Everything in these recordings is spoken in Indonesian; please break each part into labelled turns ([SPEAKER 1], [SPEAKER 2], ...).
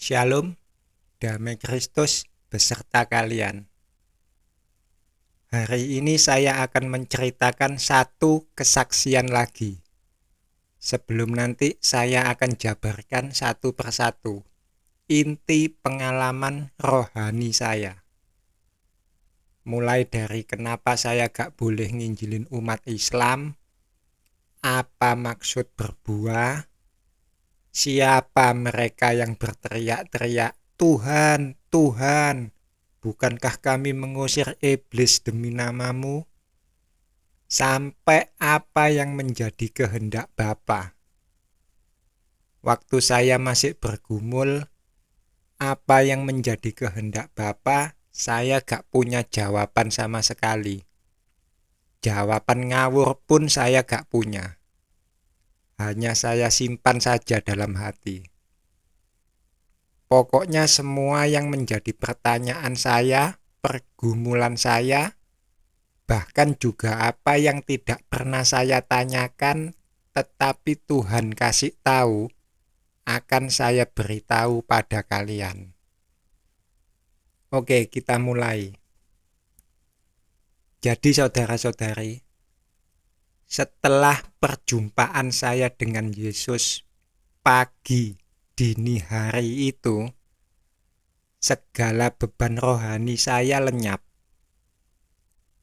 [SPEAKER 1] Shalom, damai Kristus beserta kalian. Hari ini saya akan menceritakan satu kesaksian lagi. Sebelum nanti saya akan jabarkan satu persatu inti pengalaman rohani saya. Mulai dari kenapa saya gak boleh nginjilin umat Islam, apa maksud berbuah, siapa mereka yang berteriak-teriak, Tuhan, Tuhan, bukankah kami mengusir iblis demi namamu? Sampai apa yang menjadi kehendak Bapa. Waktu saya masih bergumul, apa yang menjadi kehendak Bapa, saya gak punya jawaban sama sekali. Jawaban ngawur pun saya gak punya. Hanya saya simpan saja dalam hati. Pokoknya semua yang menjadi pertanyaan saya, pergumulan saya, bahkan juga apa yang tidak pernah saya tanyakan, tetapi Tuhan kasih tahu, akan saya beritahu pada kalian. Oke, kita mulai. Jadi saudara-saudari, setelah perjumpaan saya dengan Yesus pagi dini hari itu, segala beban rohani saya lenyap.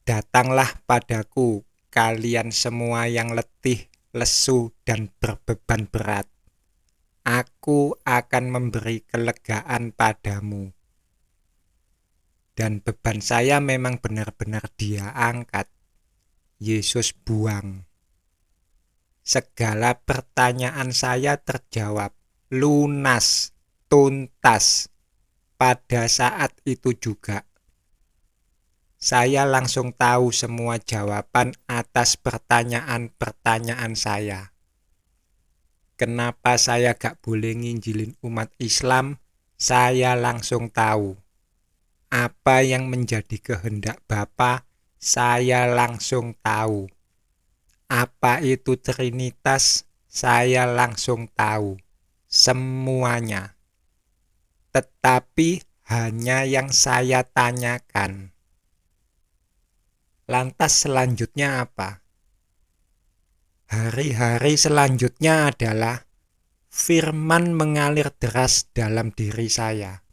[SPEAKER 1] Datanglah padaku kalian semua yang letih, lesu, dan berbeban berat. Aku akan memberi kelegaan padamu. Dan beban saya memang benar-benar Dia angkat. Yesus buang. Segala pertanyaan saya terjawab, lunas, tuntas. Pada saat itu juga, saya langsung tahu semua jawaban atas pertanyaan-pertanyaan saya. Kenapa saya gak boleh nginjilin umat Islam? Saya langsung tahu. Apa yang menjadi kehendak Bapa, saya langsung tahu. Apa itu Trinitas, saya langsung tahu. Semuanya. Tetapi hanya yang saya tanyakan. Lantas selanjutnya apa? Hari-hari selanjutnya adalah firman mengalir deras dalam diri saya.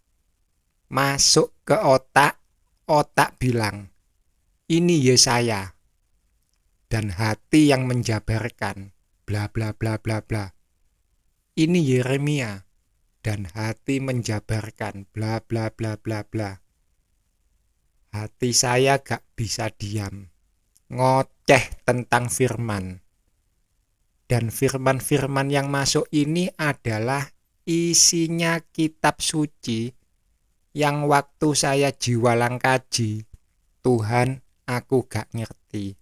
[SPEAKER 1] Masuk ke otak, otak bilang, ini Yesaya. Dan hati yang menjabarkan, bla bla bla bla bla. Ini Yeremia. Dan hati menjabarkan, bla bla bla bla bla. Hati saya gak bisa diam. Ngoceh tentang firman. Dan firman-firman yang masuk ini adalah isinya kitab suci yang waktu saya jiwalang kaji, Tuhan, aku gak ngerti.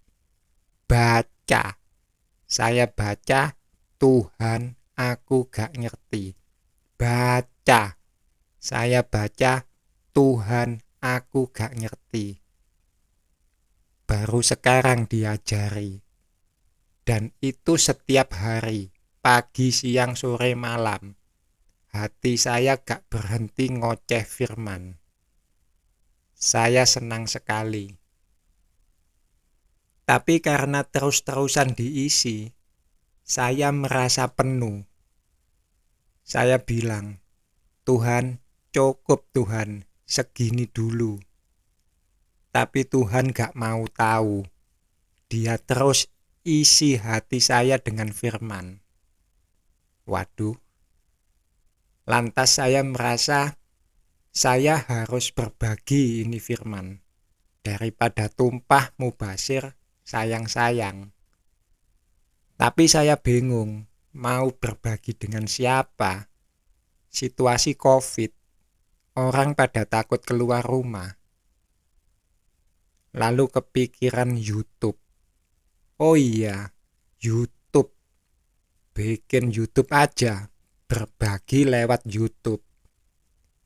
[SPEAKER 1] Baca. Saya baca, Tuhan, aku gak ngerti. Baca. Saya baca, Tuhan, aku gak ngerti. Baru sekarang diajari. Dan itu setiap hari, pagi, siang, sore, malam. Hati saya gak berhenti ngoceh firman. Saya senang sekali. Tapi karena terus-terusan diisi, saya merasa penuh. Saya bilang, Tuhan, cukup Tuhan, segini dulu. Tapi Tuhan gak mau tahu. Dia terus isi hati saya dengan firman. Waduh. Lantas saya merasa saya harus berbagi ini firman. Daripada tumpah mubasir, sayang-sayang. Tapi saya bingung, mau berbagi dengan siapa? Situasi COVID, orang pada takut keluar rumah. Lalu kepikiran YouTube. Oh iya, YouTube. Bikin YouTube aja, berbagi lewat YouTube.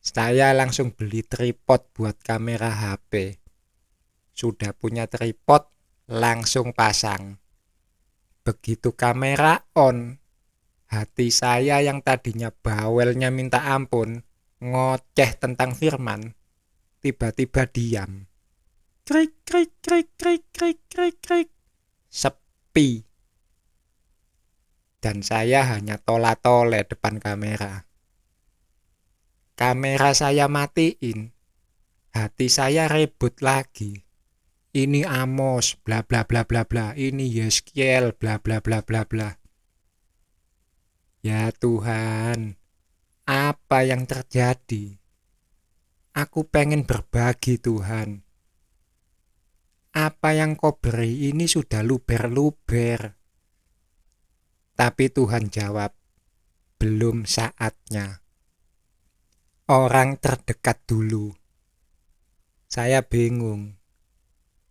[SPEAKER 1] Saya langsung beli tripod buat kamera HP. Sudah punya tripod, langsung pasang. Begitu kamera on, hati saya yang tadinya bawelnya minta ampun, ngoceh tentang firman, tiba-tiba diam. Krik, krik, krik, krik, krik, krik, krik. Sepi. Dan saya hanya tola-tole depan kamera. Kamera saya matiin. Hati saya rebut lagi. Ini Amos, bla bla bla bla bla. Ini Yeskiel, bla bla bla bla bla. Ya Tuhan, apa yang terjadi? Aku pengen berbagi, Tuhan. Apa yang kau beri ini sudah luber-luber. Tapi Tuhan jawab, belum saatnya. Orang terdekat dulu. Saya bingung.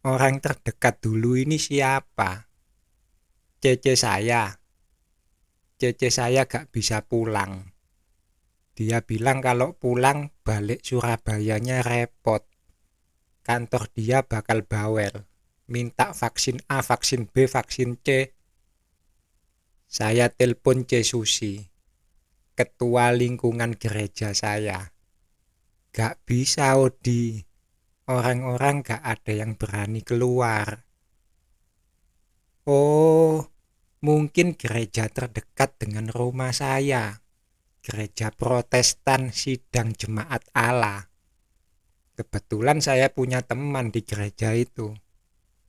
[SPEAKER 1] Orang terdekat dulu ini siapa? Cece saya. Cece saya gak bisa pulang. Dia bilang kalau pulang balik Surabayanya repot. Kantor dia bakal bawel. Minta vaksin A, vaksin B, vaksin C. Saya telepon C. Susi, ketua lingkungan gereja saya. Gak bisa, Odi. Orang-orang gak ada yang berani keluar. Oh, mungkin gereja terdekat dengan rumah saya. Gereja Protestan Sidang Jemaat Allah. Kebetulan saya punya teman di gereja itu.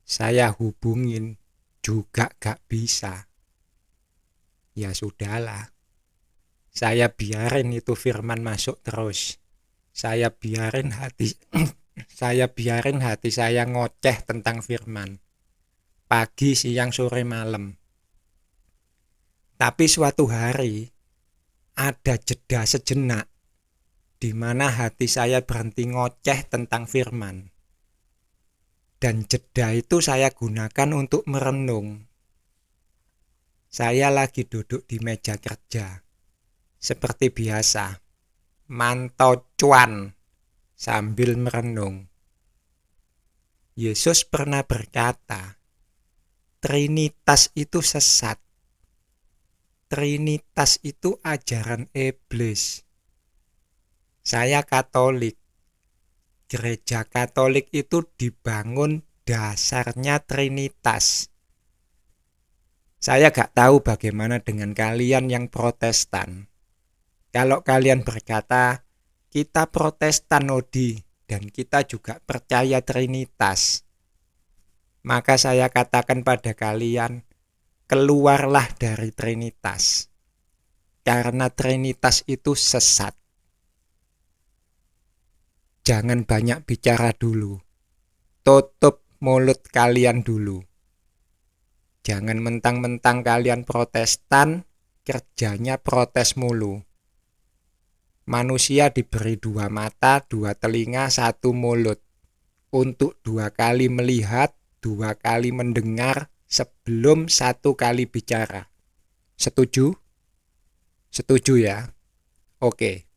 [SPEAKER 1] Saya hubungin, juga gak bisa. Ya sudahlah. Saya biarin itu firman masuk terus. Saya biarin hati saya ngoceh tentang firman. Pagi, siang, sore, malam. Tapi suatu hari ada jeda sejenak di mana hati saya berhenti ngoceh tentang firman. Dan jeda itu saya gunakan untuk merenung. Saya lagi duduk di meja kerja. Seperti biasa, mantau cuan sambil merenung. Yesus pernah berkata, Trinitas itu sesat. Trinitas itu ajaran iblis. Saya Katolik. Gereja Katolik itu dibangun dasarnya Trinitas. Saya gak tahu bagaimana dengan kalian yang Protestan. Kalau kalian berkata, kita Protestan, Odi, dan kita juga percaya Trinitas, maka saya katakan pada kalian, keluarlah dari Trinitas. Karena Trinitas itu sesat. Jangan banyak bicara dulu. Tutup mulut kalian dulu. Jangan mentang-mentang kalian Protestan, kerjanya protes mulu. Manusia diberi 2 mata, 2 telinga, 1 mulut. Untuk 2 kali melihat, 2 kali mendengar, sebelum 1 kali bicara. Setuju? Setuju ya? Oke.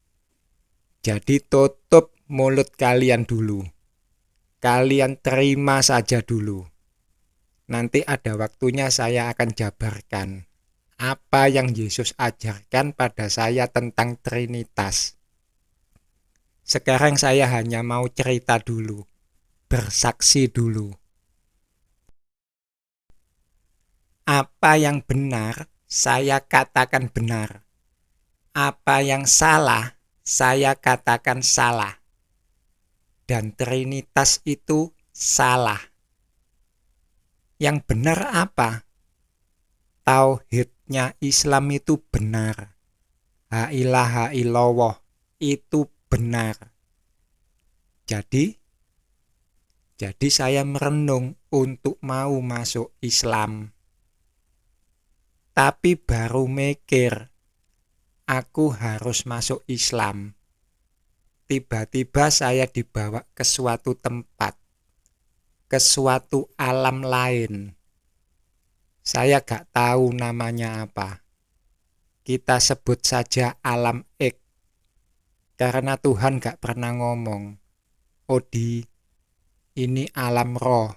[SPEAKER 1] Jadi tutup mulut kalian dulu. Kalian terima saja dulu. Nanti ada waktunya saya akan jabarkan apa yang Yesus ajarkan pada saya tentang Trinitas. Sekarang saya hanya mau cerita dulu, bersaksi dulu. Apa yang benar, saya katakan benar. Apa yang salah, saya katakan salah. Dan Trinitas itu salah. Yang benar apa? Tauhidnya Islam itu benar. La ilaha illallah itu benar. Jadi saya merenung untuk mau masuk Islam. Tapi baru mikir, aku harus masuk Islam. Tiba-tiba saya dibawa ke suatu tempat, ke suatu alam lain. Saya gak tahu namanya apa. Kita sebut saja alam X. Karena Tuhan gak pernah ngomong, Odi, ini alam roh.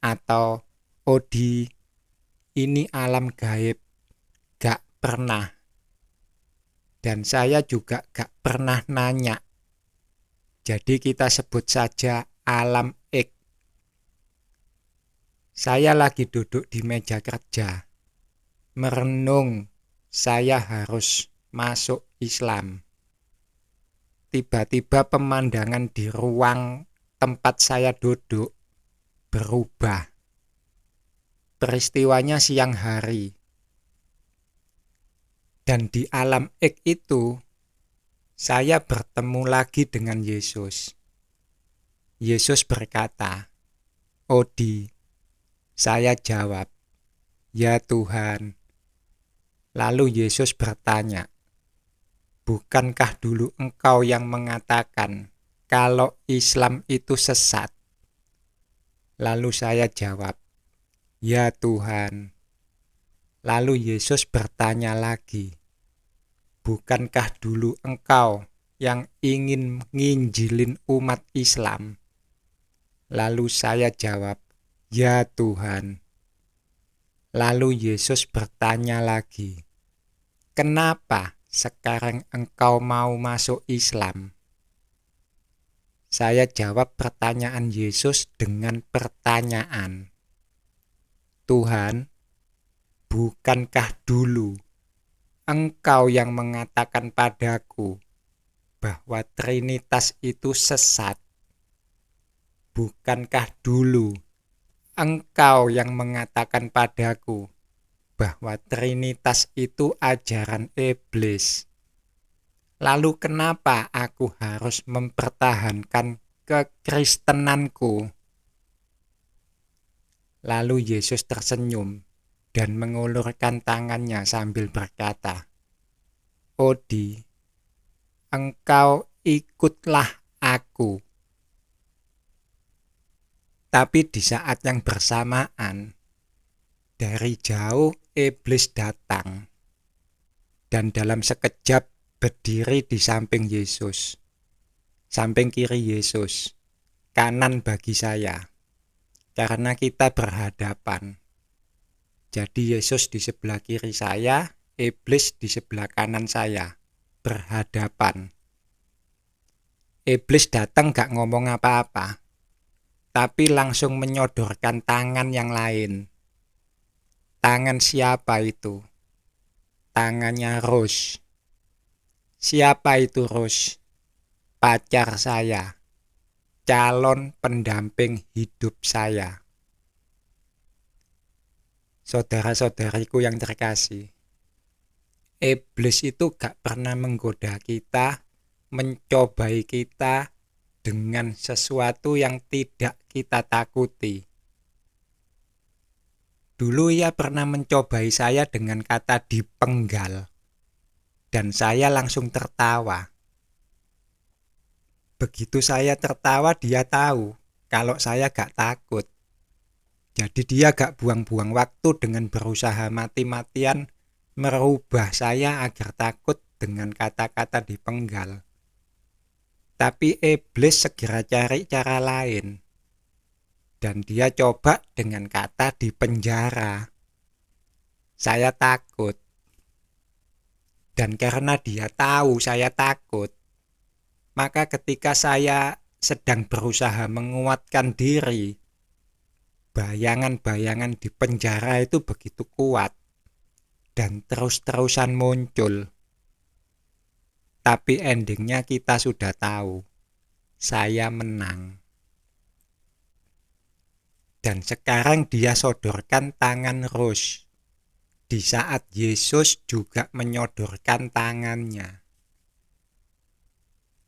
[SPEAKER 1] Atau, Odi, ini alam gaib. Gak pernah. Dan saya juga gak pernah nanya. Jadi kita sebut saja alam X. Saya lagi duduk di meja kerja. Merenung, saya harus masuk Islam. Tiba-tiba pemandangan di ruang tempat saya duduk berubah. Peristiwanya siang hari. Dan di alam X itu, saya bertemu lagi dengan Yesus. Yesus berkata, "Odi." Saya jawab, "Ya Tuhan." Lalu Yesus bertanya, "Bukankah dulu engkau yang mengatakan kalau Islam itu sesat?" Lalu saya jawab, "Ya Tuhan." Lalu Yesus bertanya lagi, "Bukankah dulu engkau yang ingin nginjilin umat Islam?" Lalu saya jawab, "Ya Tuhan." Lalu Yesus bertanya lagi, "Kenapa sekarang engkau mau masuk Islam?" Saya jawab pertanyaan Yesus dengan pertanyaan, "Tuhan, bukankah dulu engkau yang mengatakan padaku bahwa Trinitas itu sesat? Bukankah dulu engkau yang mengatakan padaku bahwa Trinitas itu ajaran iblis? Lalu kenapa aku harus mempertahankan kekristenanku?" Lalu Yesus tersenyum dan mengulurkan tangannya sambil berkata, "Odi, engkau ikutlah aku." Tapi di saat yang bersamaan, dari jauh iblis datang dan dalam sekejap berdiri di samping Yesus, samping kiri Yesus, kanan bagi saya, karena kita berhadapan. Jadi Yesus di sebelah kiri saya, iblis di sebelah kanan saya, berhadapan. Iblis datang gak ngomong apa-apa, tapi langsung menyodorkan tangan yang lain. Tangan siapa itu? Tangannya Rose. Siapa itu Rose? Pacar saya, calon pendamping hidup saya. Saudara-saudariku yang terkasih, iblis itu gak pernah menggoda kita, mencobai kita dengan sesuatu yang tidak kita takuti. Dulu ia pernah mencobai saya dengan kata dipenggal, dan saya langsung tertawa. Begitu saya tertawa, dia tahu kalau saya gak takut. Jadi dia gak buang-buang waktu dengan berusaha mati-matian merubah saya agar takut dengan kata-kata dipenggal. Tapi iblis segera cari cara lain. Dan dia coba dengan kata dipenjara. Saya takut. Dan karena dia tahu saya takut, maka ketika saya sedang berusaha menguatkan diri, bayangan-bayangan di penjara itu begitu kuat dan terus-terusan muncul. Tapi endingnya kita sudah tahu, saya menang. Dan sekarang dia sodorkan tangan Rose, di saat Yesus juga menyodorkan tangannya.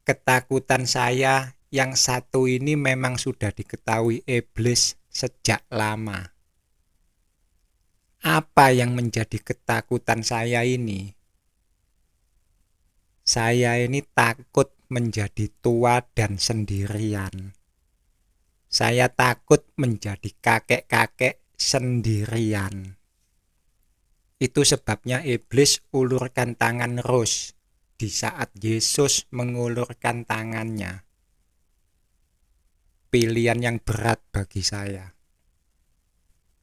[SPEAKER 1] Ketakutan saya yang satu ini memang sudah diketahui iblis sejak lama. Apa yang menjadi ketakutan saya ini? Saya ini takut menjadi tua dan sendirian. Saya takut menjadi kakek-kakek sendirian. Itu sebabnya iblis ulurkan tangan Rose di saat Yesus mengulurkan tangannya. Pilihan yang berat bagi saya.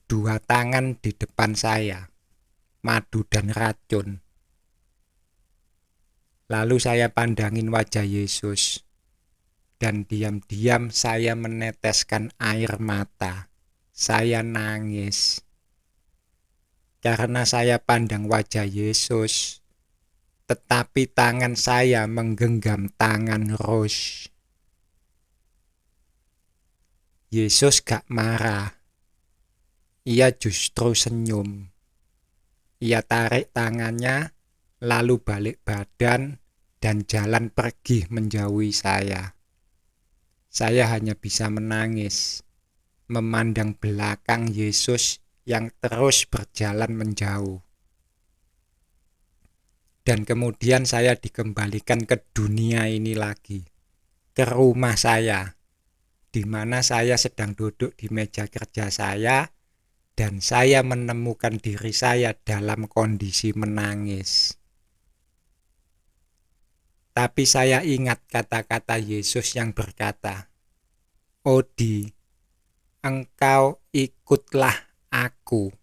[SPEAKER 1] Dua tangan di depan saya, madu dan racun. Lalu saya pandangin wajah Yesus, dan diam-diam saya meneteskan air mata. Saya nangis. Karena saya pandang wajah Yesus, tetapi tangan saya menggenggam tangan Rose. Yesus gak marah. Ia justru senyum. Ia tarik tangannya, lalu balik badan dan jalan pergi menjauhi saya. Saya hanya bisa menangis, memandang belakang Yesus yang terus berjalan menjauh. Dan kemudian saya dikembalikan ke dunia ini lagi, ke rumah saya, di mana saya sedang duduk di meja kerja saya, dan saya menemukan diri saya dalam kondisi menangis. Tapi saya ingat kata-kata Yesus yang berkata, "Odi, engkau ikutlah aku."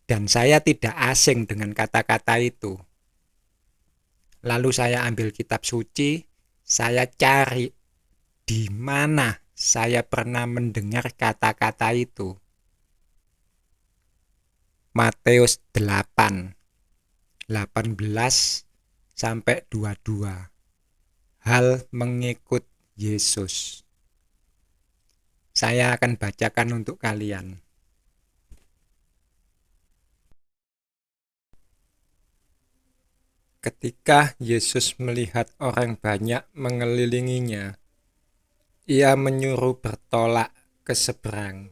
[SPEAKER 1] Dan saya tidak asing dengan kata-kata itu. Lalu saya ambil kitab suci, saya cari di mana saya pernah mendengar kata-kata itu. Matius 8, 18 sampai 22. Hal mengikut Yesus. Saya akan bacakan untuk kalian. Ketika Yesus melihat orang banyak mengelilinginya, ia menyuruh bertolak ke seberang.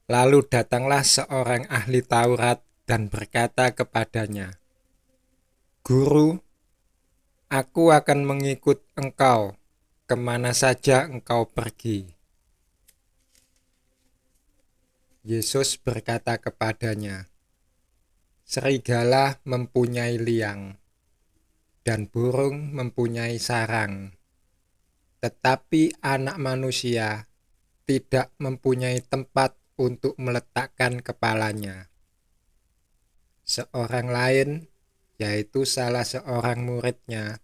[SPEAKER 1] Lalu datanglah seorang ahli Taurat dan berkata kepadanya, "Guru, aku akan mengikut engkau kemana saja engkau pergi." Yesus berkata kepadanya, "Serigala mempunyai liang, dan burung mempunyai sarang, tetapi anak manusia tidak mempunyai tempat untuk meletakkan kepalanya." Seorang lain, yaitu salah seorang muridnya,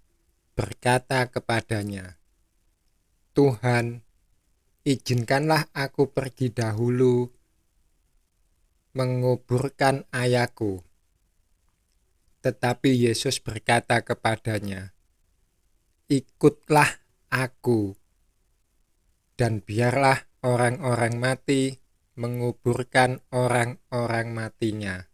[SPEAKER 1] berkata kepadanya, "Tuhan, izinkanlah aku pergi dahulu menguburkan ayahku." Tetapi Yesus berkata kepadanya, "Ikutlah aku, dan biarlah orang-orang mati menguburkan orang-orang matinya."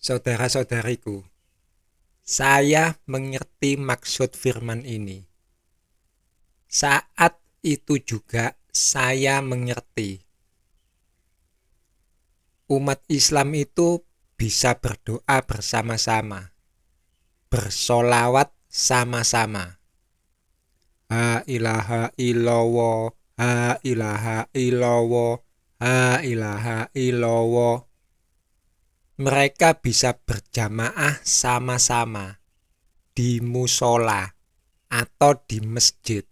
[SPEAKER 1] Saudara-saudariku, saya mengerti maksud firman ini. Saat itu juga saya mengerti umat Islam itu bisa berdoa bersama-sama, bersolawat sama-sama. Ha ilaha illallah, ha ilaha illallah, ha ilaha illallah. Mereka bisa berjamaah sama-sama di musola atau di masjid.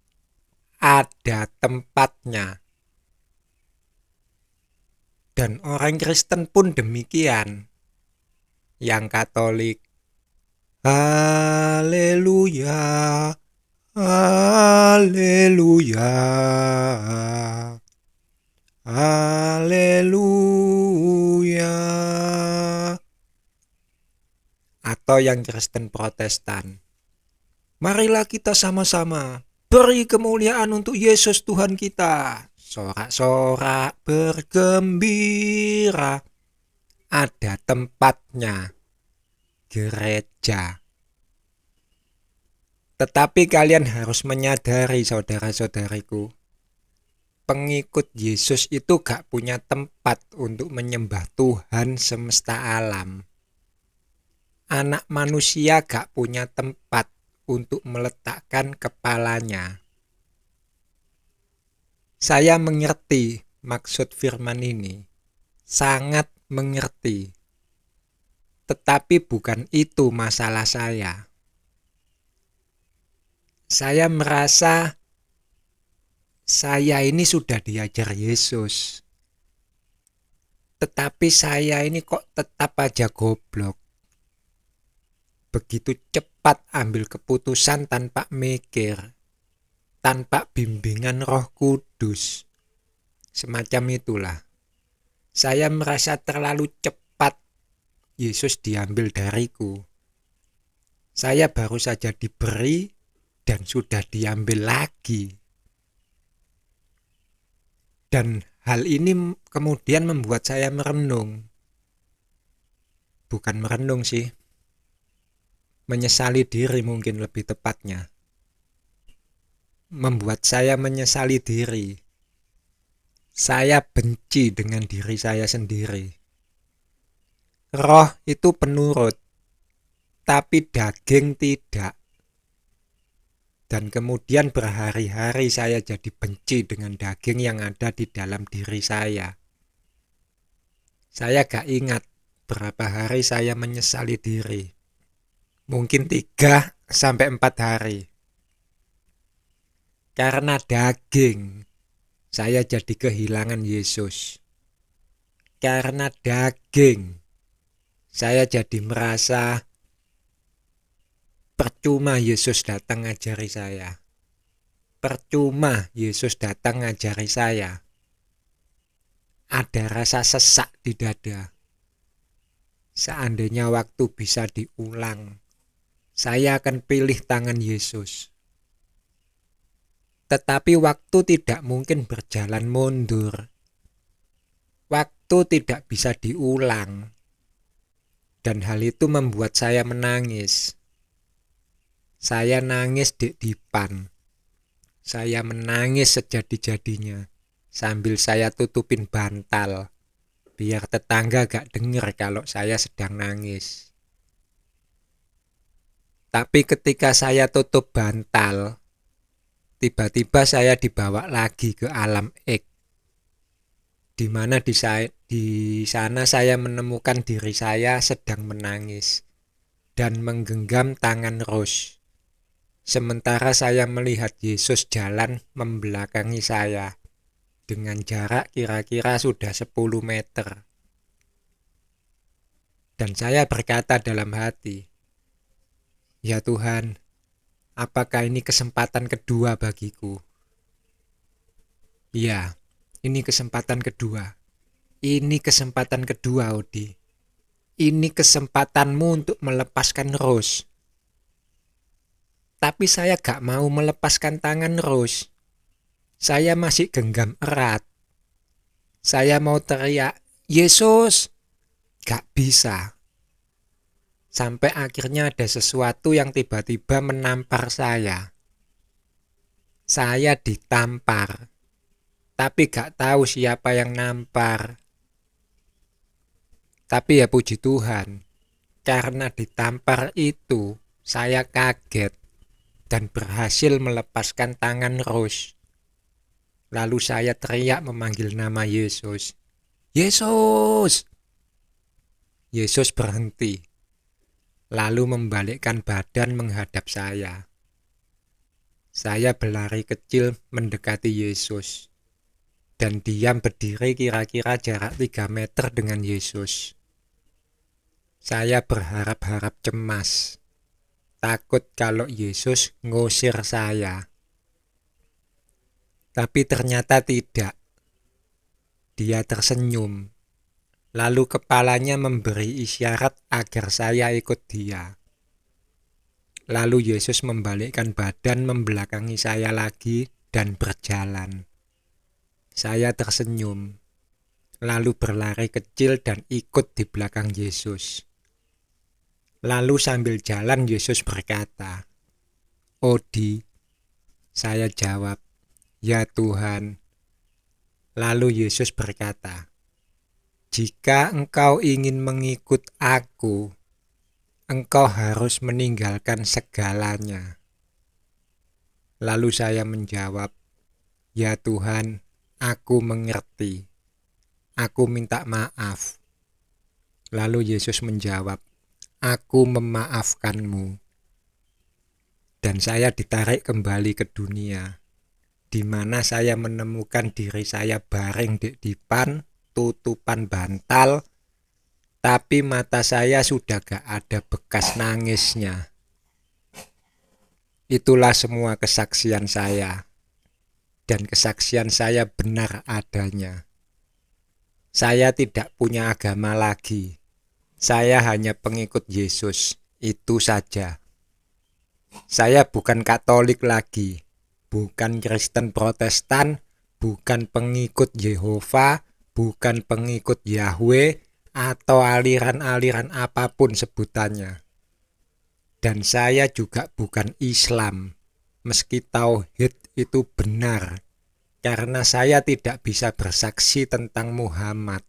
[SPEAKER 1] Ada tempatnya. Dan orang Kristen pun demikian. Yang Katolik, haleluya, haleluya, haleluya. Atau yang Kristen Protestan, marilah kita sama-sama beri kemuliaan untuk Yesus Tuhan kita. Sorak-sorak bergembira. Ada tempatnya, gereja. Tetapi kalian harus menyadari, saudara-saudariku, pengikut Yesus itu gak punya tempat untuk menyembah Tuhan semesta alam. Anak manusia gak punya tempat untuk meletakkan kepalanya. Saya mengerti maksud firman ini, sangat mengerti. Tetapi bukan itu masalah saya. Saya merasa saya ini sudah diajar Yesus. Tetapi saya ini kok tetap aja goblok. Begitu cepat ambil keputusan tanpa mikir, tanpa bimbingan Roh Kudus. Semacam itulah. Saya merasa terlalu cepat Yesus diambil dariku. Saya baru saja diberi dan sudah diambil lagi. Dan hal ini kemudian membuat saya merenung. Bukan merenung sih. Menyesali diri mungkin lebih tepatnya. Membuat saya menyesali diri. Saya benci dengan diri saya sendiri. Roh itu penurut, tapi daging tidak. Dan kemudian berhari-hari saya jadi benci dengan daging yang ada di dalam diri saya. Saya gak ingat berapa hari saya menyesali diri. Mungkin 3-4 hari. Karena daging, saya jadi kehilangan Yesus. Karena daging, saya jadi merasa percuma Yesus datang ngajari saya. Percuma Yesus datang ngajari saya. Ada rasa sesak di dada. Seandainya waktu bisa diulang, saya akan pilih tangan Yesus. Tetapi waktu tidak mungkin berjalan mundur. Waktu tidak bisa diulang. Dan hal itu membuat saya menangis. Saya nangis di dipan. Saya menangis sejadi-jadinya sambil saya tutupin bantal biar tetangga gak denger kalau saya sedang nangis. Tapi ketika saya tutup bantal, tiba-tiba saya dibawa lagi ke alam X, di mana di sana saya menemukan diri saya sedang menangis dan menggenggam tangan Rose. Sementara saya melihat Yesus jalan membelakangi saya dengan jarak kira-kira sudah 10 meter. Dan saya berkata dalam hati, "Ya Tuhan, apakah ini kesempatan kedua bagiku?" Ya, ini kesempatan kedua. Ini kesempatan kedua, Odi. Ini kesempatanmu untuk melepaskan Rose. Tapi saya gak mau melepaskan tangan Rose. Saya masih genggam erat. Saya mau teriak, "Yesus!" Gak bisa. Sampai akhirnya ada sesuatu yang tiba-tiba menampar saya. Saya ditampar. Tapi gak tahu siapa yang nampar. Tapi ya puji Tuhan, karena ditampar itu, saya kaget dan berhasil melepaskan tangan Rose. Lalu saya teriak memanggil nama Yesus. "Yesus!" Yesus berhenti, lalu membalikkan badan menghadap saya. Saya berlari kecil mendekati Yesus, dan diam berdiri kira-kira jarak 3 meter dengan Yesus. Saya berharap-harap cemas, takut kalau Yesus ngusir saya. Tapi ternyata tidak. Dia tersenyum, lalu kepalanya memberi isyarat agar saya ikut dia. Lalu Yesus membalikkan badan membelakangi saya lagi dan berjalan. Saya tersenyum, lalu berlari kecil dan ikut di belakang Yesus. Lalu sambil jalan Yesus berkata, "Odi." Saya jawab, "Ya Tuhan." Lalu Yesus berkata, "Jika engkau ingin mengikut aku, engkau harus meninggalkan segalanya." Lalu saya menjawab, "Ya Tuhan, aku mengerti. Aku minta maaf." Lalu Yesus menjawab, "Aku memaafkanmu." Dan saya ditarik kembali ke dunia, di mana saya menemukan diri saya baring di dipan, ketutupan bantal, tapi mata saya sudah gak ada bekas nangisnya. Itulah semua kesaksian saya, dan kesaksian saya benar adanya. Saya tidak punya agama lagi. Saya hanya pengikut Yesus, itu saja. Saya bukan Katolik lagi, bukan Kristen Protestan, bukan pengikut Yehova, bukan pengikut Yahweh, atau aliran-aliran apapun sebutannya. Dan saya juga bukan Islam, meski tauhid itu benar, karena saya tidak bisa bersaksi tentang Muhammad.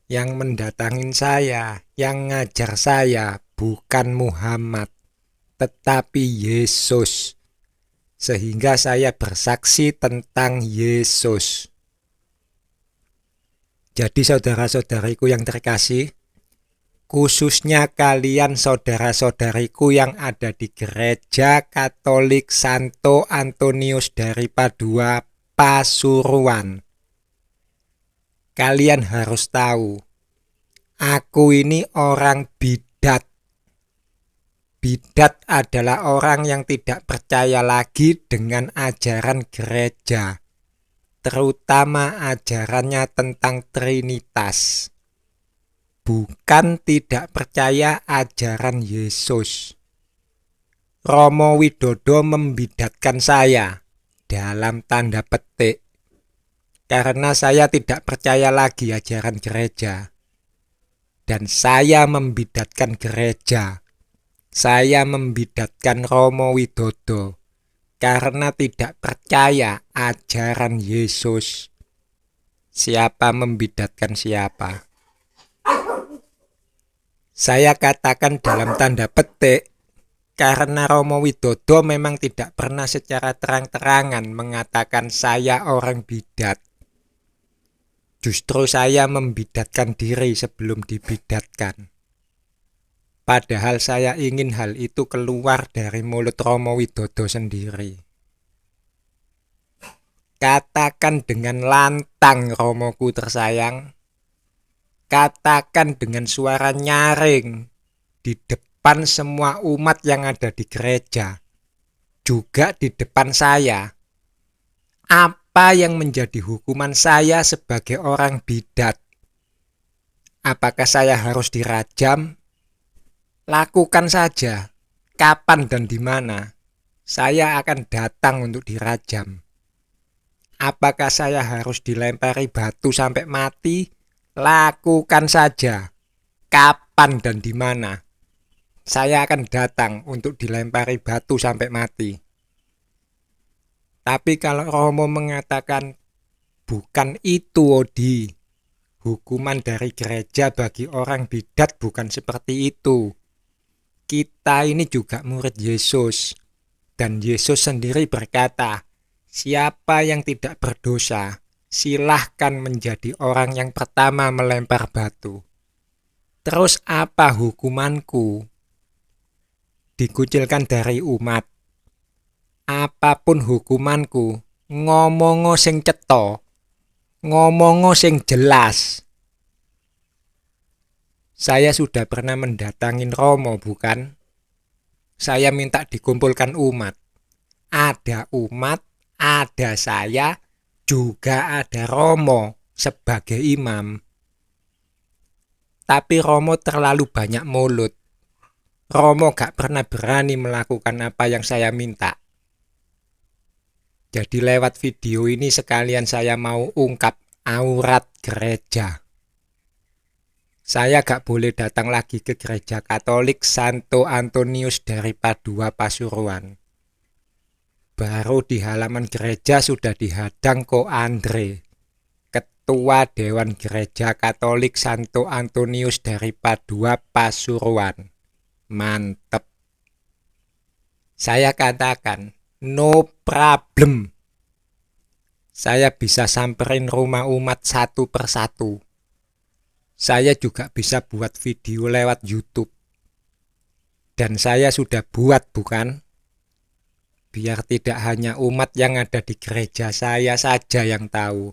[SPEAKER 1] Yang mendatangin saya, yang ngajar saya, bukan Muhammad, tetapi Yesus. Sehingga saya bersaksi tentang Yesus. Jadi saudara-saudariku yang terkasih, khususnya kalian saudara-saudariku yang ada di Gereja Katolik Santo Antonius dari Padua, Pasuruan. Kalian harus tahu, aku ini orang bidat. Bidat adalah orang yang tidak percaya lagi dengan ajaran gereja, terutama ajarannya tentang Trinitas. Bukan tidak percaya ajaran Yesus. Romo Widodo membidatkan saya, dalam tanda petik, karena saya tidak percaya lagi ajaran gereja. Dan saya membidatkan gereja. Saya membidatkan Romo Widodo karena tidak percaya ajaran Yesus. Siapa membidatkan siapa? Saya katakan dalam tanda petik karena Romo Widodo memang tidak pernah secara terang-terangan mengatakan saya orang bidat. Justru saya membidatkan diri sebelum dibidatkan. Padahal saya ingin hal itu keluar dari mulut Romo Widodo sendiri. Katakan dengan lantang, Romoku tersayang. Katakan dengan suara nyaring di depan semua umat yang ada di gereja. Juga di depan saya. Apa yang menjadi hukuman saya sebagai orang bidat? Apakah saya harus dirajam? Lakukan saja, kapan dan di mana. Saya akan datang untuk dirajam. Apakah saya harus dilempari batu sampai mati? Lakukan saja, kapan dan di mana. Saya akan datang untuk dilempari batu sampai mati. Tapi kalau Romo mengatakan, bukan itu, Odi. Hukuman dari gereja bagi orang bidat bukan seperti itu. Kita ini juga murid Yesus. Dan Yesus sendiri berkata, siapa yang tidak berdosa, silahkan menjadi orang yang pertama melempar batu. Terus apa hukumanku? Dikucilkan dari umat. Apapun hukumanku, ngomongo sing cetha, ngomongo sing jelas. Saya sudah pernah mendatangin Romo, bukan? Saya minta dikumpulkan umat. Ada umat, ada saya, juga ada Romo sebagai imam. Tapi Romo terlalu banyak mulut. Romo gak pernah berani melakukan apa yang saya minta. Jadi lewat video ini sekalian saya mau ungkap aurat gereja. Saya gak boleh datang lagi ke Gereja Katolik Santo Antonius dari Padua, Pasuruan. Baru di halaman gereja sudah dihadang Ko Andre, Ketua Dewan Gereja Katolik Santo Antonius dari Padua, Pasuruan. Mantep. Saya katakan, no problem. Saya bisa samperin rumah umat satu persatu. Saya juga bisa buat video lewat YouTube. Dan saya sudah buat, bukan? Biar tidak hanya umat yang ada di gereja saya saja yang tahu.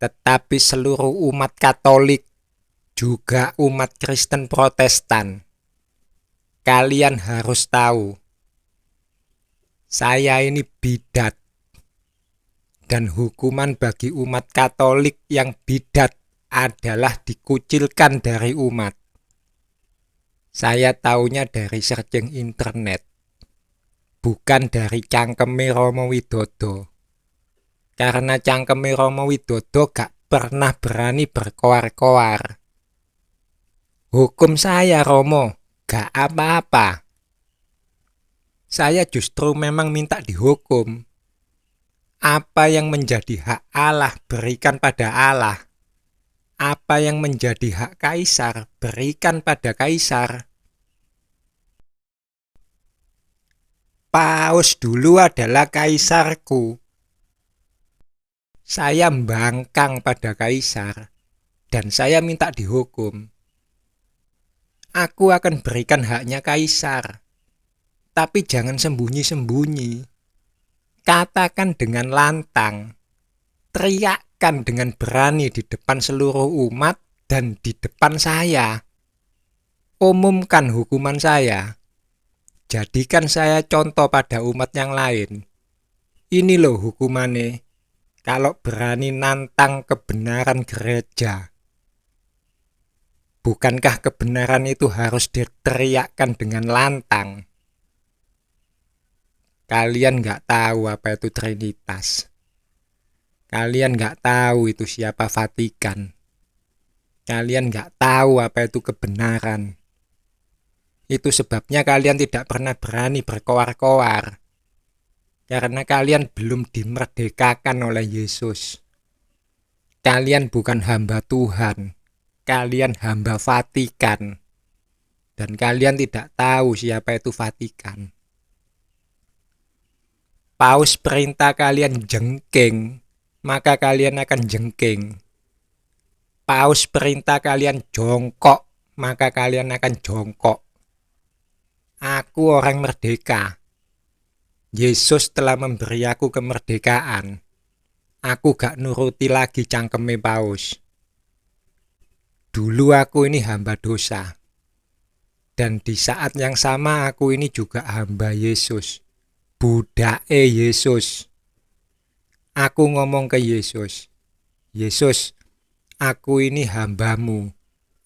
[SPEAKER 1] tetapi seluruh umat Katolik, juga umat Kristen Protestan. Kalian harus tahu, saya ini bidat, dan hukuman bagi umat Katolik yang bidat adalah dikucilkan dari umat. Saya taunya dari searching internet, bukan dari cangkeme Romo Widodo. Karena cangkeme Romo Widodo gak pernah berani berkoar-koar. Hukum saya, Romo, gak apa-apa. Saya justru memang minta dihukum. Apa yang menjadi hak Allah, berikan pada Allah. Apa yang menjadi hak kaisar, berikan pada kaisar. Paus dulu adalah kaisarku. Saya mbangkang pada kaisar, dan saya minta dihukum. Aku akan berikan haknya kaisar, tapi jangan sembunyi-sembunyi. Katakan dengan lantang, teriakkan dengan berani di depan seluruh umat dan di depan saya. Umumkan hukuman saya. Jadikan saya contoh pada umat yang lain. Ini loh hukumannya, kalau berani nantang kebenaran gereja. Bukankah kebenaran itu harus diteriakkan dengan lantang? Kalian nggak tahu apa itu Trinitas. Kalian nggak tahu itu siapa Vatikan. Kalian nggak tahu apa itu kebenaran. Itu sebabnya kalian tidak pernah berani berkoar-koar. Karena kalian belum dimerdekakan oleh Yesus. Kalian bukan hamba Tuhan. Kalian hamba Vatikan. Dan kalian tidak tahu siapa itu Vatikan. Paus perintah kalian jengking, maka kalian akan jengking. Paus perintah kalian jongkok, maka kalian akan jongkok. Aku orang merdeka. Yesus telah memberi aku kemerdekaan. Aku gak nuruti lagi cangkeme Paus. Dulu aku ini hamba dosa. Dan di saat yang sama aku ini juga hamba Yesus. Budake Yesus. Aku ngomong ke Yesus. Yesus, aku ini hambamu.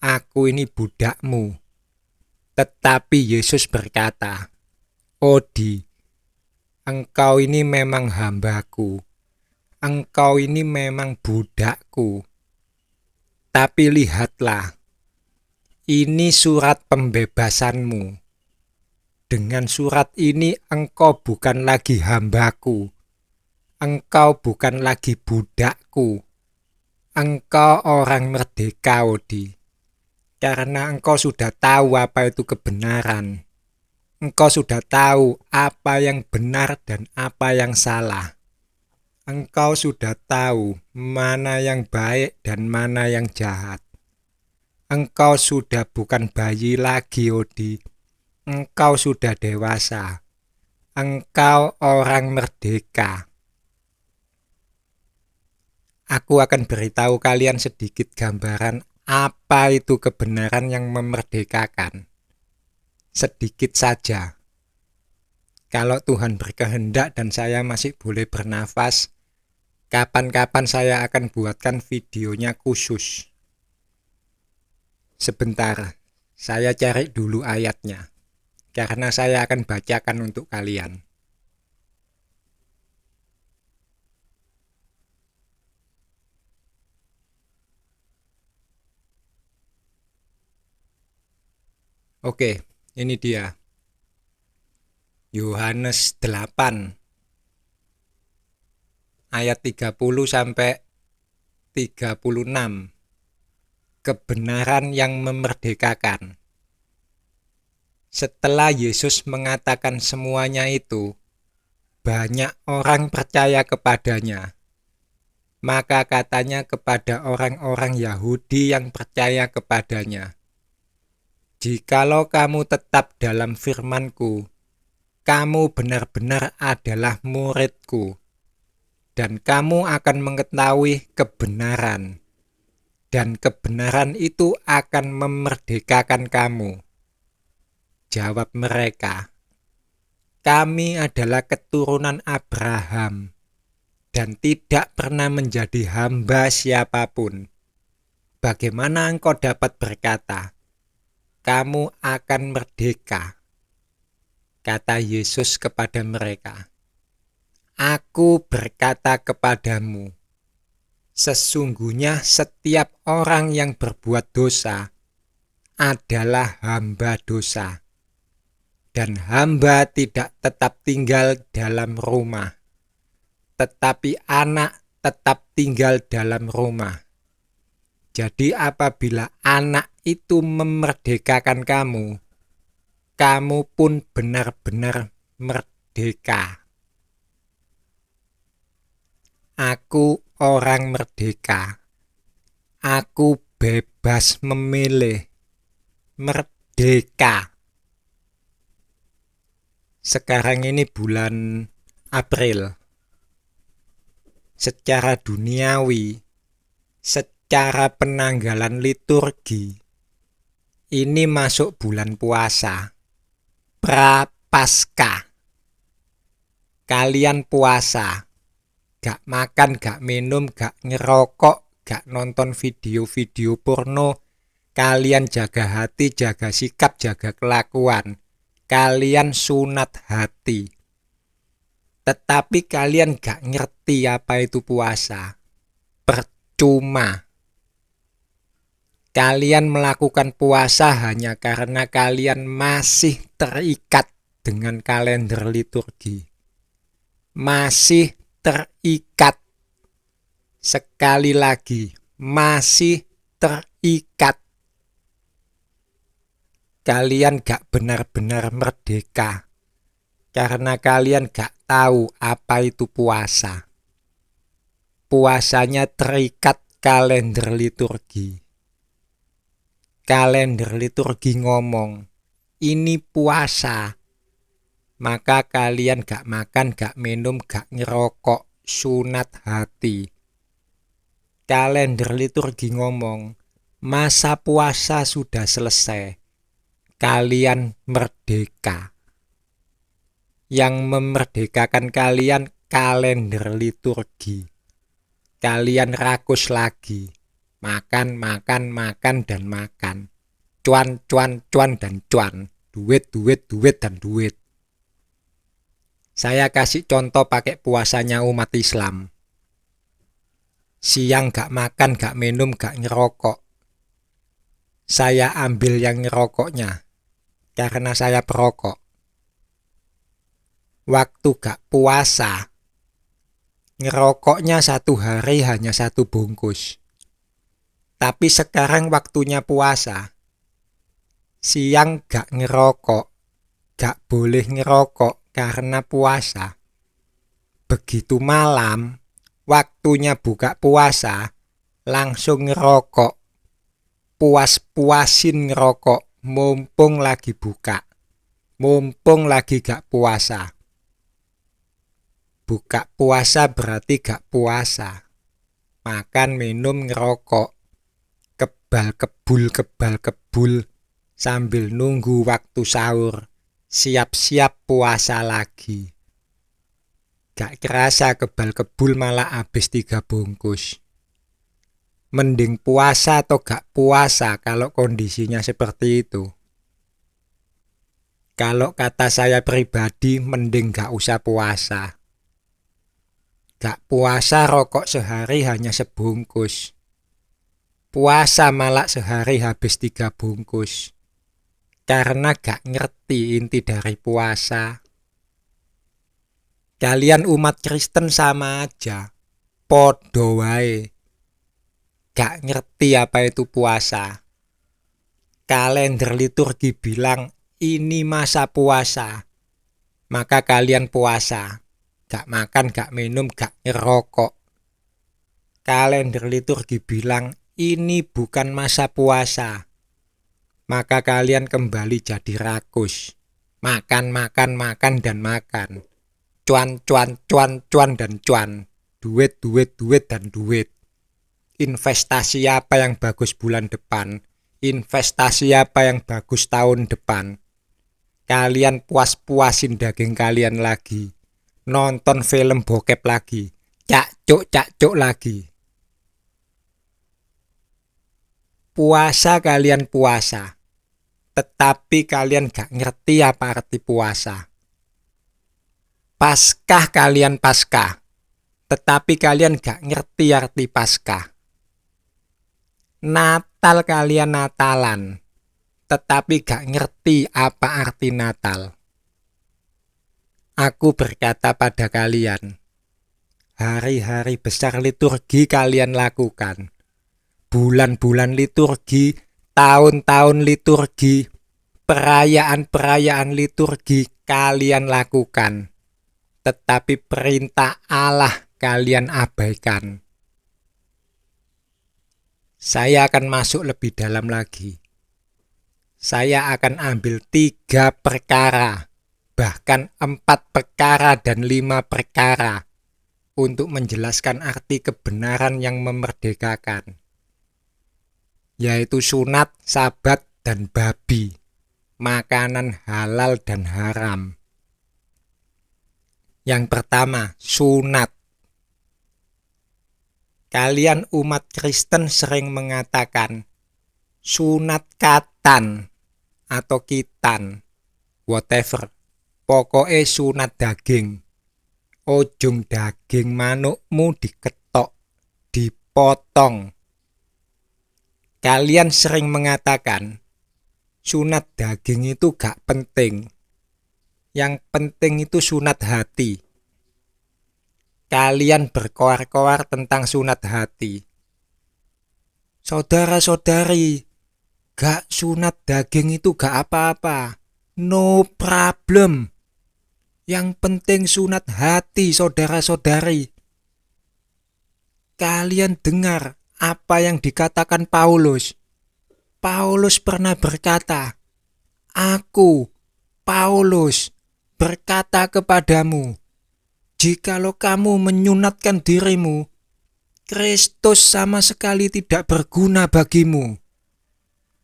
[SPEAKER 1] Aku ini budakmu. Tetapi Yesus berkata, Odi, engkau ini memang hambaku. Engkau ini memang budakku. Tapi lihatlah, ini surat pembebasanmu. Dengan surat ini engkau bukan lagi hambaku. Engkau bukan lagi budakku. Engkau orang merdeka, Odi. Karena engkau sudah tahu apa itu kebenaran. Engkau sudah tahu apa yang benar dan apa yang salah. Engkau sudah tahu mana yang baik dan mana yang jahat. Engkau sudah bukan bayi lagi, Odi. Engkau sudah dewasa. Engkau orang merdeka. Aku akan beritahu kalian sedikit gambaran apa itu kebenaran yang memerdekakan. Sedikit saja. Kalau Tuhan berkehendak dan saya masih boleh bernafas, kapan-kapan saya akan buatkan videonya khusus. Sebentar, saya cari dulu ayatnya, karena saya akan bacakan untuk kalian. Oke, ini dia. Yohanes 8 ayat 30 sampai 36. Kebenaran yang memerdekakan. Setelah Yesus mengatakan semuanya itu, banyak orang percaya kepadanya. Maka katanya kepada orang-orang Yahudi yang percaya kepadanya, jikalau kamu tetap dalam firman-Ku, kamu benar-benar adalah murid-Ku. dan kamu akan mengetahui kebenaran, dan kebenaran itu akan memerdekakan kamu. Jawab mereka, kami adalah keturunan Abraham dan tidak pernah menjadi hamba siapapun. Bagaimana engkau dapat berkata, kamu akan merdeka? Kata Yesus kepada mereka, Aku berkata kepadamu, sesungguhnya setiap orang yang berbuat dosa adalah hamba dosa, dan hamba tidak tetap tinggal dalam rumah, tetapi anak tetap tinggal dalam rumah. Jadi apabila anak itu memerdekakan kamu, kamu pun benar-benar merdeka. Aku orang merdeka. Aku bebas memilih. Merdeka. Sekarang ini bulan April. Secara duniawi, secara penanggalan liturgi, ini masuk bulan puasa. Prapaskah. Kalian puasa, gak makan, gak minum, gak ngerokok, gak nonton video-video porno. Kalian jaga hati, jaga sikap, jaga kelakuan. Kalian sunat hati. Tetapi kalian gak ngerti apa itu puasa. Percuma. Kalian melakukan puasa hanya karena kalian masih terikat dengan kalender liturgi. Masih terikat. Sekali lagi, masih terikat. Kalian gak benar-benar merdeka. Karena kalian gak tahu apa itu puasa. Puasanya terikat kalender liturgi. Kalender liturgi ngomong, ini puasa. Maka kalian gak makan, gak minum, gak ngerokok, sunat hati. Kalender liturgi ngomong, masa puasa sudah selesai. Kalian merdeka. Yang memerdekakan kalian kalender liturgi. Kalian rakus lagi. Makan, makan, makan, dan makan. Cuan, cuan, cuan, dan cuan. Duit, duit, duit, dan duit. Saya kasih contoh pakai puasanya umat Islam. Siang gak makan, gak minum, gak ngerokok. Saya ambil yang ngerokoknya. Karena saya perokok. Waktu gak puasa, ngerokoknya 1 hari hanya 1 bungkus. Tapi sekarang waktunya puasa. Siang gak ngerokok, gak boleh ngerokok karena puasa. Begitu malam, waktunya buka puasa, langsung ngerokok. Puas-puasin ngerokok, mumpung lagi buka. Mumpung lagi gak puasa. Buka puasa berarti gak puasa. Makan, minum, ngerokok. Kebal-kebul sambil nunggu waktu sahur, siap-siap puasa lagi. Gak kerasa kebal-kebul malah habis 3 bungkus. Mending puasa atau gak puasa kalau kondisinya seperti itu. Kalau kata saya pribadi, mending gak usah puasa. Gak puasa rokok sehari hanya sebungkus. Puasa malah sehari habis 3 bungkus. Karena gak ngerti inti dari puasa. Kalian umat Kristen sama aja. Podo wae. Gak ngerti apa itu puasa. Kalender liturgi bilang ini masa puasa. Maka kalian puasa. Gak makan, gak minum, gak ngerokok. Kalender liturgi bilang ini bukan masa puasa. Maka kalian kembali jadi rakus. Makan, makan, makan, dan makan. Cuan, cuan, cuan, cuan, dan cuan. duit, duit, duit, dan duit. Investasi apa yang bagus bulan depan? Investasi apa yang bagus tahun depan? Kalian puas-puasin daging kalian lagi. Nonton film bokep lagi. Cak-cuk lagi. Puasa kalian puasa. Tetapi kalian gak ngerti apa arti puasa. Paskah kalian paskah. Tetapi kalian gak ngerti arti paskah. Natal kalian natalan. Tetapi gak ngerti apa arti Natal. Aku berkata pada kalian, hari-hari besar liturgi kalian lakukan. Bulan-bulan liturgi, tahun-tahun liturgi, perayaan-perayaan liturgi kalian lakukan. Tetapi perintah Allah kalian abaikan. Saya akan masuk lebih dalam lagi. Saya akan ambil 3 perkara, bahkan 4 perkara dan 5 perkara untuk menjelaskan arti kebenaran yang memerdekakan, yaitu sunat, sabat, dan babi, makanan halal dan haram. Yang pertama, sunat. Kalian umat Kristen sering mengatakan sunat katan atau kitan, whatever. Pokoknya sunat daging. Ujung daging manukmu diketok, dipotong. Kalian sering mengatakan sunat daging itu gak penting. Yang penting itu sunat hati. Kalian berkoar-koar tentang sunat hati. Saudara-saudari, gak sunat daging itu gak apa-apa. No problem. Yang penting sunat hati, saudara-saudari. Kalian dengar apa yang dikatakan Paulus. Paulus pernah berkata, aku, Paulus, berkata kepadamu, jikalau kamu menyunatkan dirimu, Kristus sama sekali tidak berguna bagimu.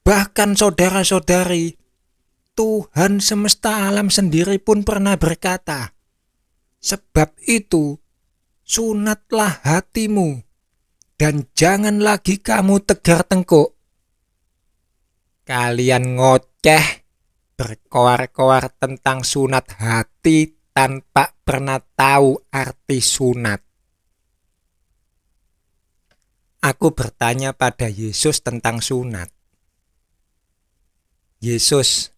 [SPEAKER 1] Bahkan saudara-saudari, Tuhan semesta alam sendiri pun pernah berkata, sebab itu, sunatlah hatimu, dan jangan lagi kamu tegar tengkuk. Kalian ngoceh, berkoar-koar tentang sunat hati tanpa pernah tahu arti sunat. Aku bertanya pada Yesus tentang sunat. Yesus,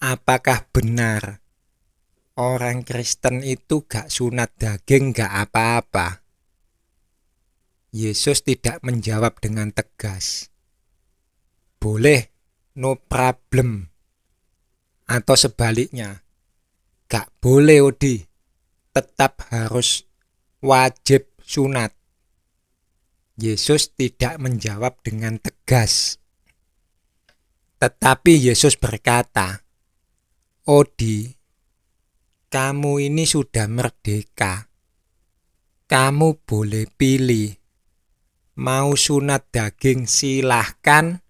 [SPEAKER 1] apakah benar orang Kristen itu gak sunat daging gak apa-apa? Yesus tidak menjawab dengan tegas. Boleh, no problem. Atau sebaliknya, gak boleh Odi, tetap harus wajib sunat. Yesus tidak menjawab dengan tegas. Tetapi Yesus berkata, Odi, kamu ini sudah merdeka. Kamu boleh pilih. Mau sunat daging silahkan,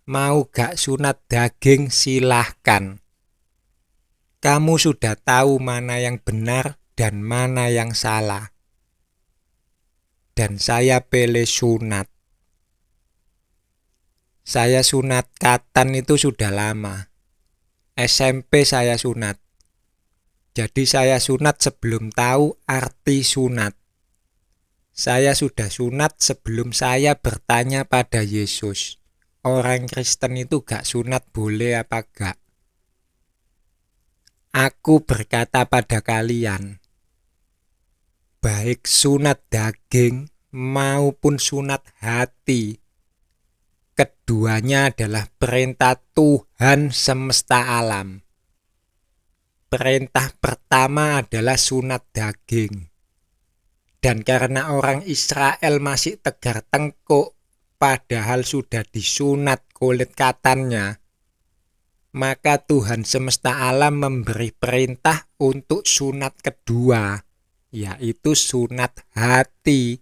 [SPEAKER 1] mau gak sunat daging silahkan. Kamu sudah tahu mana yang benar dan mana yang salah. Dan saya pilih sunat. Saya sunat katan itu sudah lama. SMP saya sunat. Jadi saya sunat sebelum tahu arti sunat. Saya sudah sunat sebelum saya bertanya pada Yesus. Orang Kristen itu gak sunat boleh apa gak? Aku berkata pada kalian, baik sunat daging maupun sunat hati, keduanya adalah perintah Tuhan semesta alam. Perintah pertama adalah sunat daging. Dan karena orang Israel masih tegar tengkuk, padahal sudah disunat kulit katannya, maka Tuhan semesta alam memberi perintah untuk sunat kedua, yaitu sunat hati.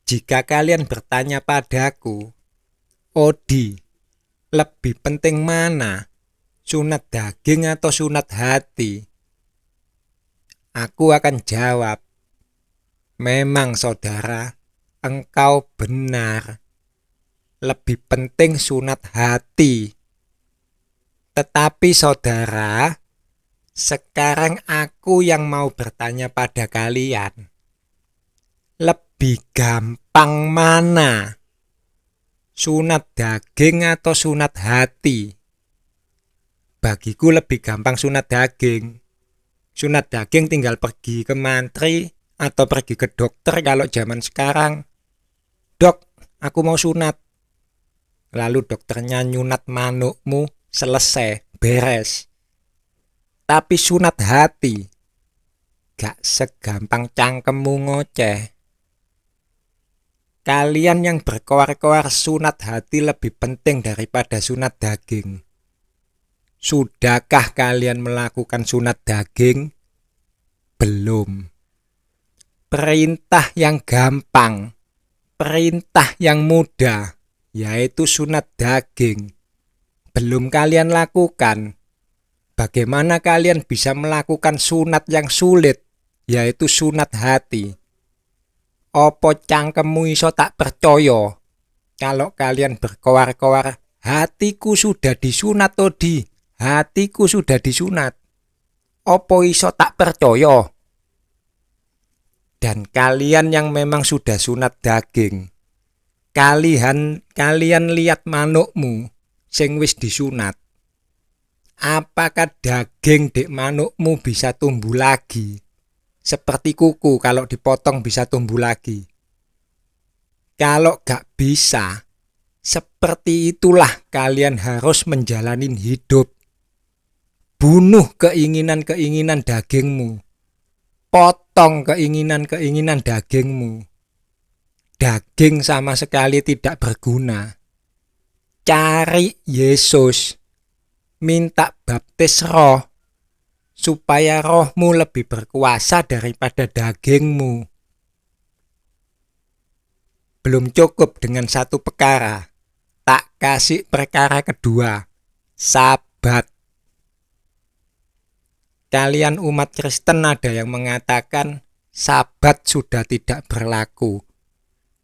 [SPEAKER 1] Jika kalian bertanya padaku, Odi, lebih penting mana, sunat daging atau sunat hati? Aku akan jawab, memang saudara, engkau benar. Lebih penting sunat hati. Tetapi saudara, sekarang aku yang mau bertanya pada kalian. Lebih gampang mana? Sunat daging atau sunat hati? Bagiku lebih gampang sunat daging. Sunat daging tinggal pergi ke mantri atau pergi ke dokter kalau zaman sekarang. Dok, aku mau sunat. Lalu dokternya nyunat manukmu, selesai, beres. Tapi sunat hati, gak segampang cangkemmu ngoceh. Kalian yang berkoar-koar sunat hati lebih penting daripada sunat daging. Sudahkah kalian melakukan sunat daging? Belum. Perintah yang gampang, perintah yang mudah, yaitu sunat daging, belum kalian lakukan. Bagaimana kalian bisa melakukan sunat yang sulit, yaitu sunat hati? Opo cangkemmu iso tak percaya kalau kalian berkoar-koar, hatiku sudah disunat Odi, hatiku sudah disunat. Opo iso tak percaya? Dan kalian yang memang sudah sunat daging, kalian lihat manukmu sing wis disunat. Apakah daging dek manukmu bisa tumbuh lagi? Seperti kuku kalau dipotong bisa tumbuh lagi. Kalau gak bisa, seperti itulah kalian harus menjalani hidup. Bunuh keinginan-keinginan dagingmu. Potong keinginan-keinginan dagingmu. Daging sama sekali tidak berguna. Cari Yesus. Minta baptis roh. Supaya rohmu lebih berkuasa daripada dagingmu. Belum cukup dengan satu perkara. Tak kasih perkara kedua. Sabat. Kalian umat Kristen ada yang mengatakan sabat sudah tidak berlaku.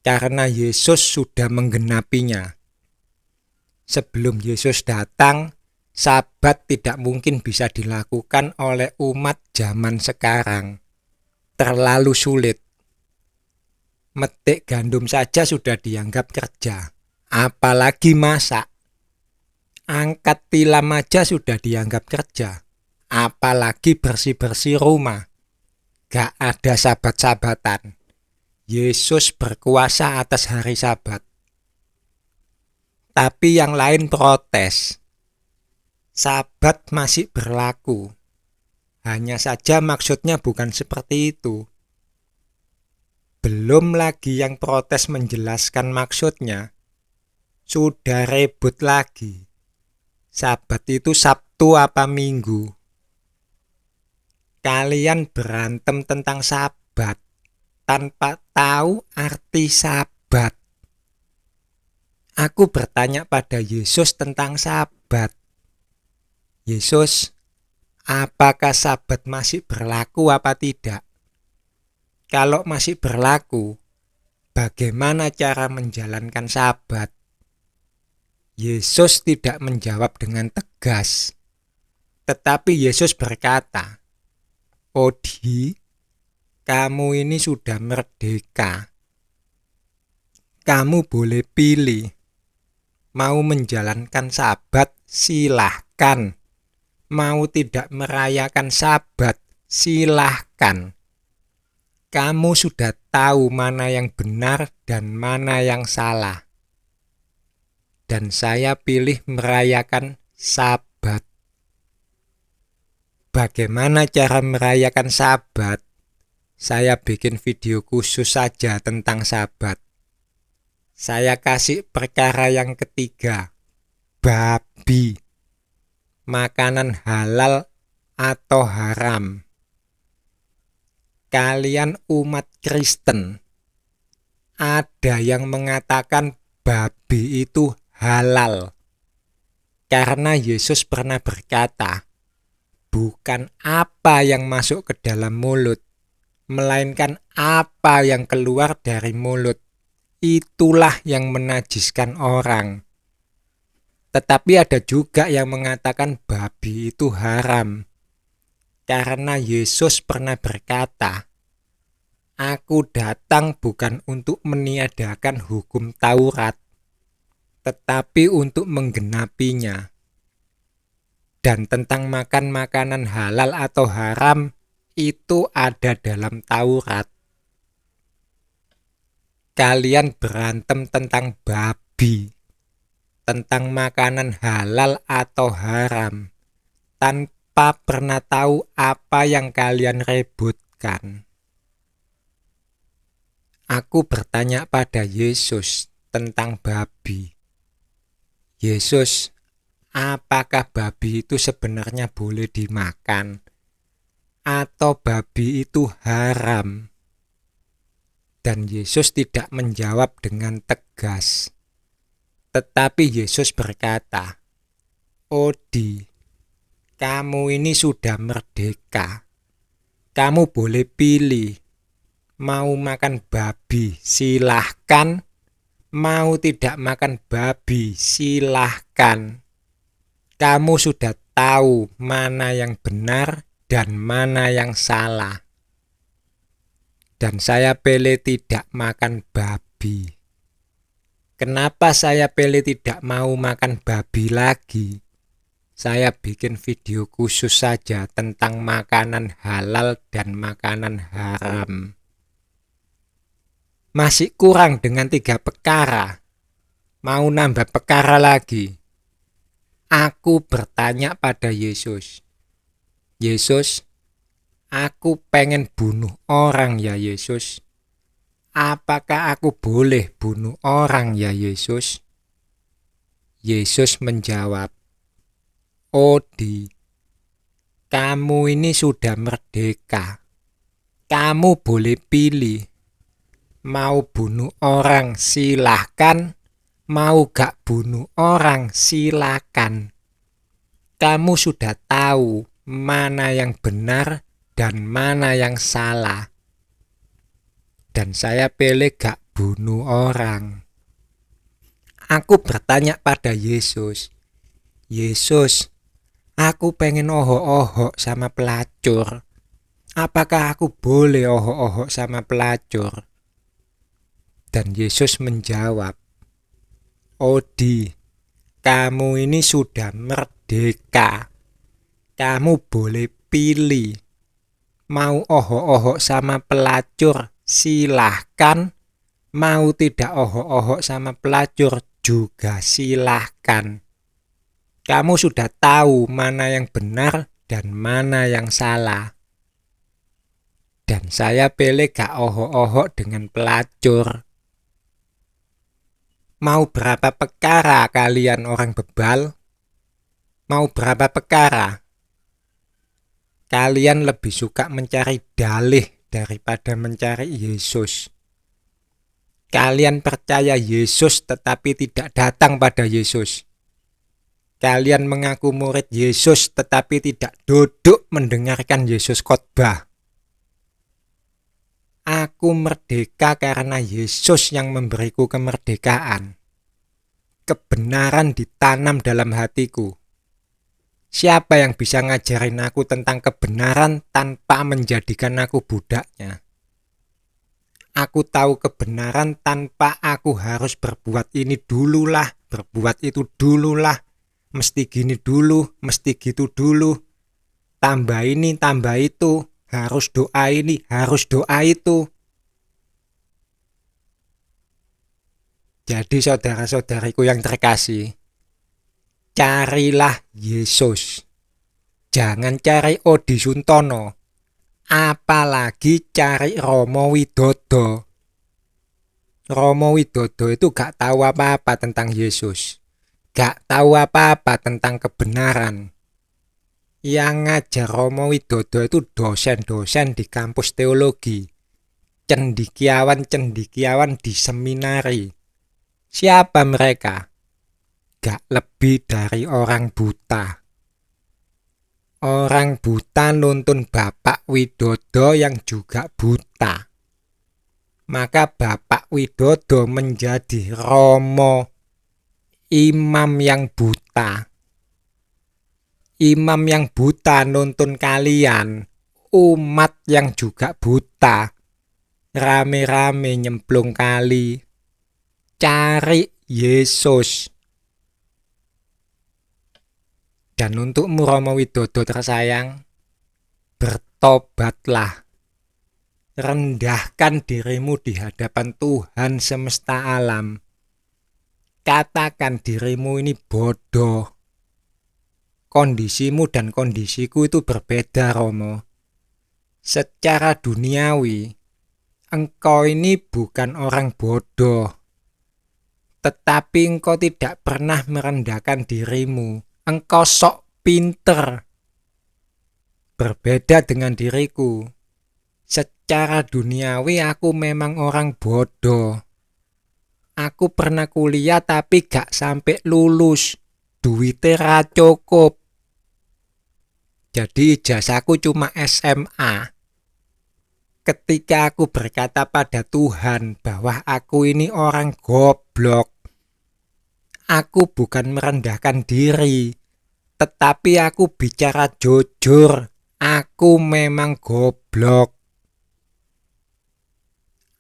[SPEAKER 1] Karena Yesus sudah menggenapinya. Sebelum Yesus datang, sabat tidak mungkin bisa dilakukan oleh umat zaman sekarang. Terlalu sulit. Metik gandum saja sudah dianggap kerja. Apalagi masak. Angkat tilam aja sudah dianggap kerja. Apalagi bersih-bersih rumah. Gak ada sabat-sabatan. Yesus berkuasa atas hari Sabat. Tapi yang lain protes. Sabat masih berlaku. Hanya saja maksudnya bukan seperti itu. Belum lagi yang protes menjelaskan maksudnya. Sudah ribut lagi. Sabat itu Sabtu apa Minggu? Kalian berantem tentang sabat tanpa tahu arti sabat. Aku bertanya pada Yesus tentang sabat. Yesus, apakah sabat masih berlaku apa tidak? Kalau masih berlaku, bagaimana cara menjalankan sabat? Yesus tidak menjawab dengan tegas. Tetapi Yesus berkata, Odi, kamu ini sudah merdeka. Kamu boleh pilih. Mau menjalankan sabat, silahkan. Mau tidak merayakan sabat, silahkan. Kamu sudah tahu mana yang benar dan mana yang salah. Dan saya pilih merayakan sabat. Bagaimana cara merayakan sabat? Saya bikin video khusus saja tentang sabat. Saya kasih perkara yang ketiga. Babi. Makanan halal atau haram. Kalian umat Kristen, ada yang mengatakan babi itu halal. Karena Yesus pernah berkata, bukan apa yang masuk ke dalam mulut, melainkan apa yang keluar dari mulut. Itulah yang menajiskan orang. Tetapi ada juga yang mengatakan babi itu haram. Karena Yesus pernah berkata, Aku datang bukan untuk meniadakan hukum Taurat, tetapi untuk menggenapinya. Dan tentang makan makanan halal atau haram, itu ada dalam Taurat. Kalian berantem tentang babi, tentang makanan halal atau haram, tanpa pernah tahu apa yang kalian rebutkan. Aku bertanya pada Yesus tentang babi. Yesus, apakah babi itu sebenarnya boleh dimakan? Atau babi itu haram? Dan Yesus tidak menjawab dengan tegas. Tetapi Yesus berkata, Odi, kamu ini sudah merdeka. Kamu boleh pilih. Mau makan babi, silahkan. Mau tidak makan babi, silahkan. Kamu sudah tahu mana yang benar dan mana yang salah. Dan saya pilih tidak makan babi. Kenapa saya pilih tidak mau makan babi lagi? Saya bikin video khusus saja tentang makanan halal dan makanan haram. Masih kurang dengan 3 perkara. Mau nambah perkara lagi? Aku bertanya pada Yesus. Yesus, aku pengen bunuh orang ya Yesus. Apakah aku boleh bunuh orang ya Yesus? Yesus menjawab, Odi, kamu ini sudah merdeka. Kamu boleh pilih. Mau bunuh orang silahkan, mau gak bunuh orang silakan. Kamu sudah tahu mana yang benar dan mana yang salah. Dan saya pilih gak bunuh orang. Aku bertanya pada Yesus, Yesus, aku pengen ohok-ohok sama pelacur. Apakah aku boleh ohok-ohok sama pelacur? Dan Yesus menjawab, Odi, kamu ini sudah merdeka. Kamu boleh pilih. Mau ohok-ohok sama pelacur, silahkan. Mau tidak ohok-ohok sama pelacur, juga silahkan. Kamu sudah tahu mana yang benar dan mana yang salah. Dan saya pilih gak ohok-ohok dengan pelacur. Mau berapa perkara kalian orang bebal? Mau berapa perkara? Kalian lebih suka mencari dalih daripada mencari Yesus. Kalian percaya Yesus tetapi tidak datang pada Yesus. Kalian mengaku murid Yesus tetapi tidak duduk mendengarkan Yesus khotbah. Aku merdeka karena Yesus yang memberiku kemerdekaan. Kebenaran ditanam dalam hatiku. Siapa yang bisa ngajarin aku tentang kebenaran tanpa menjadikan aku budaknya? Aku tahu kebenaran tanpa aku harus berbuat ini dululah, berbuat itu dululah, mesti gini dulu, mesti gitu dulu, tambah ini, tambah itu, harus doa ini, harus doa itu. Jadi saudara-saudariku yang terkasih, carilah Yesus. Jangan cari Odi Suntono. Apalagi cari Romo Widodo. Romo Widodo itu gak tahu apa-apa tentang Yesus. Gak tahu apa-apa tentang kebenaran. Yang ngajar Romo Widodo itu dosen-dosen di kampus teologi, cendikiawan-cendikiawan di seminari. Siapa mereka? Gak lebih dari orang buta. Orang buta nuntun Bapak Widodo yang juga buta. Maka Bapak Widodo menjadi Romo, imam yang buta. Imam yang buta nuntun kalian, umat yang juga buta, rame-rame nyemplung kali, cari Yesus. Dan untukmu Romo Widodo tersayang, bertobatlah. Rendahkan dirimu di hadapan Tuhan semesta alam. Katakan dirimu ini bodoh. Kondisimu dan kondisiku itu berbeda, Romo. Secara duniawi, engkau ini bukan orang bodoh. Tetapi engkau tidak pernah merendahkan dirimu. Engkau sok pinter. Berbeda dengan diriku. Secara duniawi aku memang orang bodoh. Aku pernah kuliah tapi gak sampai lulus. Duitnya ra cukup. Jadi ijazahku cuma SMA. Ketika aku berkata pada Tuhan bahwa aku ini orang goblok, aku bukan merendahkan diri, tetapi aku bicara jujur. Aku memang goblok.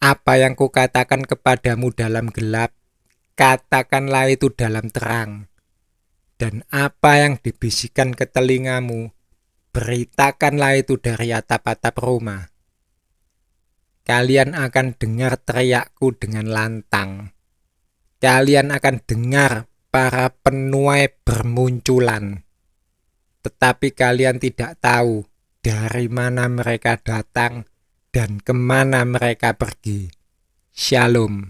[SPEAKER 1] Apa yang kukatakan kepadamu dalam gelap, katakanlah itu dalam terang. Dan apa yang dibisikkan ke telingamu, beritakanlah itu dari atap-atap rumah. Kalian akan dengar teriakku dengan lantang. Kalian akan dengar para penuai bermunculan. Tetapi kalian tidak tahu dari mana mereka datang dan kemana mereka pergi. Shalom.